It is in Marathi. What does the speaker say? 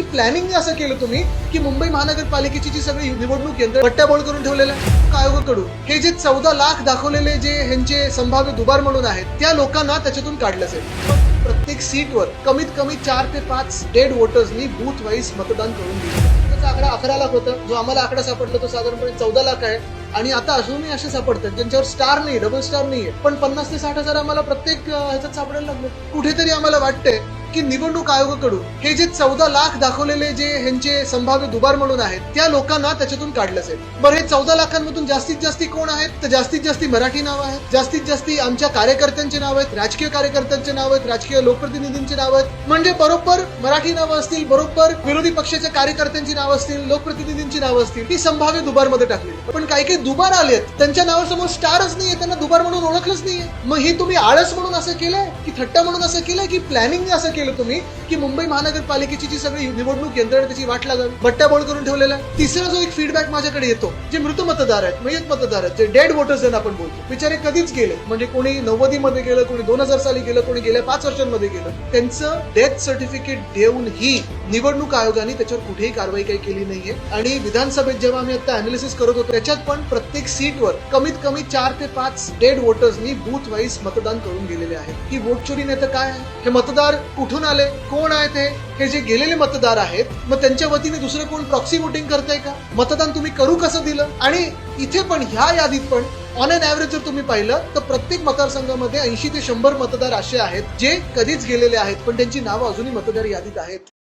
प्लॅनिंग असं केलं तुम्ही की मुंबई महानगरपालिकेची जी सगळी निवडणूक यंत्र बट्ट्याबोळ करून ठेवलेलं आहे आयोगाकडून. हे जे 14 लाख दाखवलेले जे ह्यांचे संभाव्य दुबार म्हणून आहेत त्या लोकांना त्याच्यातून काढलं जाईल. प्रत्येक सीटवर कमीत कमी 4 ते 5 डेड वोटर्सनी बूथ वाईज मतदान करून दिलं. त्याचा आकडा 11 लाख होता. जो आम्हाला आकडा सापडला तो साधारणपणे 14 लाख आहे. आणि आता अजूनही असे सापडतात ज्यांच्यावर स्टार नाही, डबल स्टार नाहीये, पण 50 ते 60 हजार आम्हाला प्रत्येक ह्याच्यात सापडायला लागले. कुठेतरी आम्हाला वाटतंय की निवडणूक आयोगाकडून हे जे 14 लाख दाखवलेले जे ह्यांचे संभाव्य दुबार म्हणून आहेत त्या लोकांना त्याच्यातून काढलं जाईल. बरं, हे 14 लाखांमधून जास्तीत जास्ती कोण आहेत? तर जास्तीत जास्ती मराठी नाव आहेत, जास्तीत जास्ती आमच्या कार्यकर्त्यांचे नाव आहेत, राजकीय कार्यकर्त्यांचे नाव आहेत, राजकीय लोकप्रतिनिधींचे नाव आहेत. म्हणजे बरोबर मराठी नावं असतील, बरोबर विरोधी पक्षाच्या कार्यकर्त्यांची नावं असतील, लोकप्रतिनिधींची नावं असतील, ती संभाव्य दुबार मध्ये टाकली. पण काही काही दुबार आलेत त्यांच्या नावासमोर स्टारच नाहीये, त्यांना दुबार म्हणून ओळखलंच नाहीये. मग ही तुम्ही आळस म्हणून असं केलंय की थट्टा म्हणून असं केलंय की प्लॅनिंग असं केलं तुम्ही की मुंबई महानगरपालिकेची जी सगळी निवडणूक यंत्रणा त्याची वाट लागावी, बट्ट्याबोळ करून ठेवलेला आहे. तिसरा जो एक फीडबॅक माझ्याकडे येतो, जे मृत मतदार आहेत, मयत मतदार आहेत, जे डेड वोटर्स ज्यांना आपण बोलतो, बिचारे कधीच गेले, म्हणजे कोणी 90 मध्ये गेलं, कोणी 2000 साली गेलं, कोणी गेल्या 5 वर्षांमध्ये गेलं, त्यांचं डेथ सर्टिफिकेट देऊनही निवडणूक आयोगाने त्याच्यावर कुठेही कारवाई काही केली नाहीये. आणि विधानसभेत जेव्हा आम्ही आता अनालिसिस करत होतो त्याच्यात पण प्रत्येक सीटवर कमीत कमी 4 ते 5 डेड वोटर्सनी बूथ वाईज मतदान करून गेलेले आहेत. ही वोट चोरी नाही तर काय आहे? हे मतदार कुठून आले, कोण आहेत हे जे गेलेले मतदार आहेत, मग त्यांच्या वतीने दुसरं कोण प्रॉक्सी वोटिंग करताय का? मतदान तुम्ही करू कसं दिलं? आणि इथे पण ह्या यादीत पण ऑन एन ऍव्हरेज जर तुम्ही पाहिलं तर प्रत्येक मतदारसंघामध्ये 80 ते 100 मतदार असे आहेत जे कधीच गेलेले आहेत पण त्यांची नावं अजूनही मतदार यादीत आहेत.